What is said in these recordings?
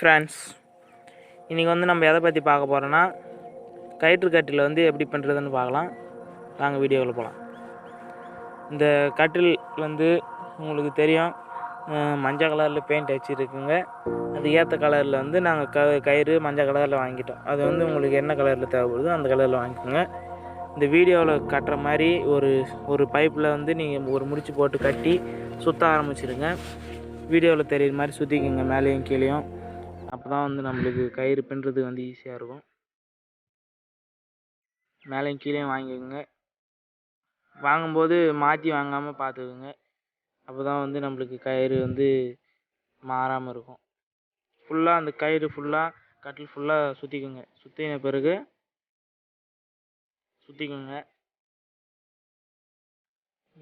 Friends, இன்றைக்கி வந்து நம்ம எதை பற்றி பார்க்க போகிறோன்னா கயிற்று கட்டில் வந்து எப்படி பண்ணுறதுன்னு பார்க்கலாம். நாங்கள் வீடியோவில் போகலாம். இந்த கட்டில் வந்து உங்களுக்கு தெரியும், மஞ்சள் கலரில் பெயிண்ட் அடிச்சிருக்குங்க. அது ஏற்ற கலரில் வந்து நாங்கள் கயிறு மஞ்சள் கலரில் வாங்கிட்டோம். அது வந்து உங்களுக்கு என்ன கலரில் தேவைப்படுதோ அந்த கலரில் வாங்கிக்கோங்க. இந்த வீடியோவில் கட்டுற மாதிரி ஒரு பைப்பில் வந்து நீங்கள் ஒரு முடிச்சு போட்டு கட்டி சுற்ற ஆரம்பிச்சிடுங்க. வீடியோவில் தெரியுற மாதிரி சுற்றிக்குங்க, மேலேயும் கீழேயும். அப்போ தான் வந்து நம்மளுக்கு கயிறு பின்னுறதுக்கு வந்து ஈஸியாக இருக்கும். மேலேயும் கீழேயும் வாங்கிக்கோங்க. வாங்கும்போது மாற்றி வாங்காமல் பார்த்துக்குங்க. அப்போ தான் வந்து நம்மளுக்கு கயிறு வந்து மாறாமல் இருக்கும். ஃபுல்லாக அந்த கயிறு ஃபுல்லாக கட்டில் ஃபுல்லாக சுற்றிக்குங்க. சுற்றின பிறகு சுற்றிக்குங்க.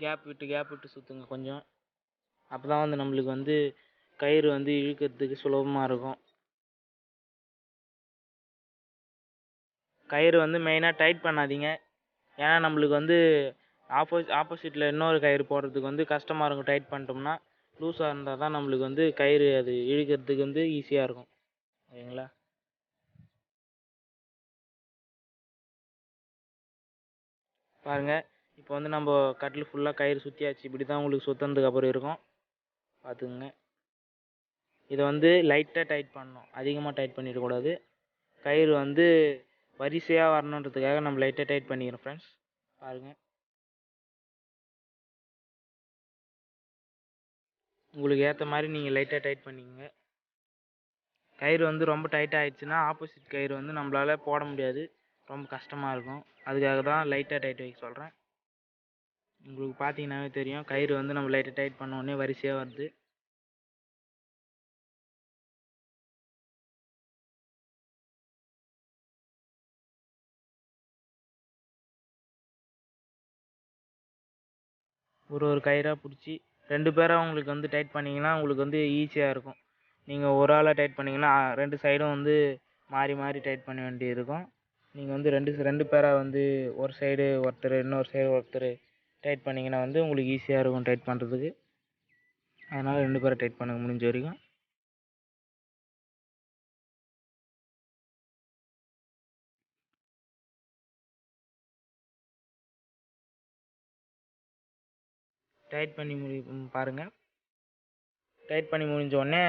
கேப் விட்டு சுற்றுங்க கொஞ்சம். அப்போ தான் வந்து நம்மளுக்கு வந்து கயிறு வந்து இழுக்கிறதுக்கு சுலபமாக இருக்கும். கயிறு வந்து மெயினாக டைட் பண்ணாதீங்க. ஏன்னா நம்மளுக்கு வந்து ஆப்போசிட்டில் இன்னொரு கயிறு போடுறதுக்கு வந்து கஷ்டமாக இருக்கும். டைட் பண்ணிட்டோம்னா லூஸாக இருந்தால் தான் நம்மளுக்கு வந்து கயிறு அது இழுக்கிறதுக்கு வந்து ஈஸியாக இருக்கும். ஓகேங்களா? பாருங்கள், இப்போ வந்து நம்ம கட்டில் ஃபுல்லாக கயிறு சுற்றியாச்சு. இப்படி தான் உங்களுக்கு சுற்றுனதுக்கு அப்புறம் இருக்கும். பார்த்துக்குங்க. இதை வந்து லைட்டாக டைட் பண்ணணும், அதிகமாக டைட் பண்ணிடக்கூடாது. கயிறு வந்து வரிசையாக வரணுன்றதுக்காக நம்ம லைட்டாக டைட் பண்ணிக்கிறோம் ஃப்ரெண்ட்ஸ். பாருங்கள், உங்களுக்கு ஏற்ற மாதிரி நீங்கள் லைட்டாக டைட் பண்ணிக்கோங்க. கயிறு வந்து ரொம்ப டைட்டாக ஆகிடுச்சுன்னா ஆப்போசிட் கயிறு வந்து நம்மளால் போட முடியாது, ரொம்ப கஷ்டமாக இருக்கும். அதுக்காக தான் லைட்டாக டைட் வைக்க சொல்கிறேன். உங்களுக்கு பார்த்தீங்கன்னாவே தெரியும், கயிறு வந்து நம்ம லைட்டாக டைட் பண்ண உடனே வரிசையாக வருது. ஒரு கயிறாக பிடிச்சி 2 பேராக உங்களுக்கு வந்து டைட் பண்ணிங்கன்னா உங்களுக்கு வந்து ஈஸியாக இருக்கும். நீங்கள் ஒரு ஆளாக டைட் பண்ணிங்கன்னா 2 சைடும் வந்து மாறி மாறி டைட் பண்ண வேண்டியது இருக்கும். நீங்கள் வந்து ரெண்டு பேராக வந்து ஒரு சைடு ஒருத்தர் இன்னொரு சைடு ஒருத்தர் டைட் பண்ணிங்கன்னா வந்து உங்களுக்கு ஈஸியாக இருக்கும் டைட் பண்ணுறதுக்கு. அதனால் 2 பேரை டைட் பண்ணுங்க முடிஞ்ச வரைக்கும். டைட் பண்ணி பாருங்கள். டைட் பண்ணி முடிஞ்ச உடனே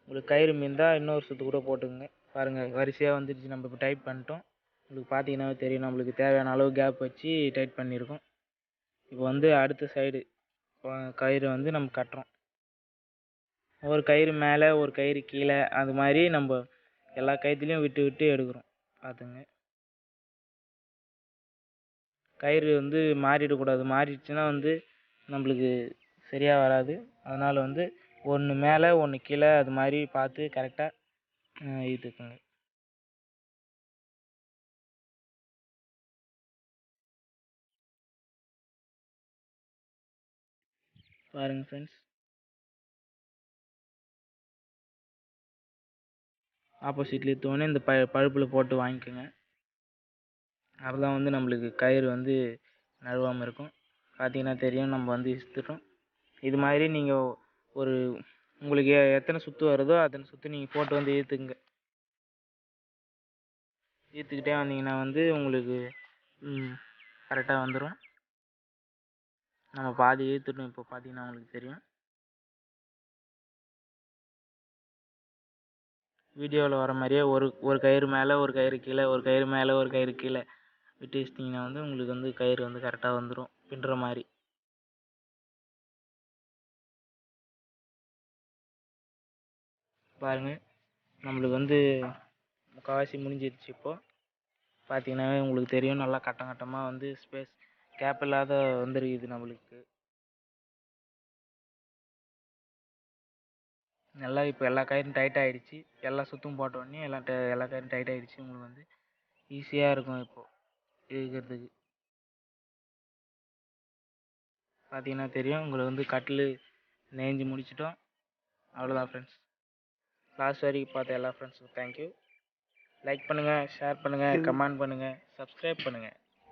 உங்களுக்கு கயிறு மீந்தால் இன்னொரு சுற்று கூட போட்டுக்குங்க. பாருங்கள், வரிசையாக வந்துடுச்சு. நம்ம இப்போ டைட் பண்ணிட்டோம். உங்களுக்கு பார்த்தீங்கன்னாவே தெரியும், நம்மளுக்கு தேவையான அளவு கேப் வச்சு டைட் பண்ணியிருக்கோம். இப்போ வந்து அடுத்த சைடு கயிறு வந்து நம்ம கட்டுறோம். ஒரு கயிறு மேலே ஒரு கயிறு கீழே, அது மாதிரி நம்ம எல்லா கயிற்றுலையும் விட்டு விட்டு எடுக்கிறோம். பார்த்துங்க, கயிறு வந்து மாறிடக்கூடாது. மாறிடுச்சுன்னா வந்து நம்மளுக்கு சரியாக வராது. அதனால் வந்து ஒன்று மேலே ஒன்று கீழே, அது மாதிரி பார்த்து கரெக்டாக இழுத்துக்குங்க. பாருங்கள் ஃப்ரெண்ட்ஸ், ஆப்போசிட்டில் எடுத்தோடனே இந்த பழுப்பில் போட்டு வாங்கிக்கோங்க. அப்போ தான் வந்து நம்மளுக்கு கயிறு வந்து நழுவாமல் இருக்கும். பார்த்தீங்கன்னா தெரியும், நம்ம வந்து இழுத்துட்டோம். இது மாதிரி நீங்கள் உங்களுக்கு எத்தனை சுற்று வருதோ அத்தனை சுற்று நீங்கள் போட்டு வந்து இழுத்துக்குங்க. இழுத்துக்கிட்டே வந்தீங்கன்னா வந்து உங்களுக்கு கரெக்டாக வந்துடும். நம்ம பாதி இழுத்துட்டோம். இப்போ பார்த்தீங்கன்னா உங்களுக்கு தெரியும், வீடியோவில் வர மாதிரியே ஒரு கயிறு மேலே ஒரு கயிறு கீழே, ஒரு கயிறு மேலே ஒரு கயிறு கீழே விட்டு வச்சிட்டிங்கன்னா வந்து உங்களுக்கு வந்து கயிறு வந்து கரெக்டாக வந்துடும் பின்னுற மாதிரி. பாருங்கள், நம்மளுக்கு வந்து முக்கால்வாசி முடிஞ்சிருச்சு. இப்போது பார்த்தீங்கன்னாவே உங்களுக்கு தெரியும், நல்லா கட்டம் கட்டமாக வந்து ஸ்பேஸ் கேப் இல்லாத வந்துருக்குது நம்மளுக்கு. நல்லா இப்போ எல்லா கயிறும் டைட் ஆகிடுச்சு. எல்லா சுற்றும் போட்ட உடனே எல்லா கயிறும் டைட் ஆகிடுச்சு. உங்களுக்கு வந்து ஈஸியாக இருக்கும் இப்போது இழுக்கிறதுக்கு. பார்த்தீங்கன்னா தெரியும், உங்களுக்கு வந்து கட்டில் நெஞ்சு முடிச்சிட்டோம். அவ்வளோதான் ஃப்ரெண்ட்ஸ். லாஸ்ட் வரைக்கும் பார்த்த எல்லா ஃப்ரெண்ட்ஸுக்கும் தேங்க்யூ. லைக் பண்ணுங்கள், ஷேர் பண்ணுங்கள், கமெண்ட் பண்ணுங்கள், சப்ஸ்கிரைப் பண்ணுங்கள்.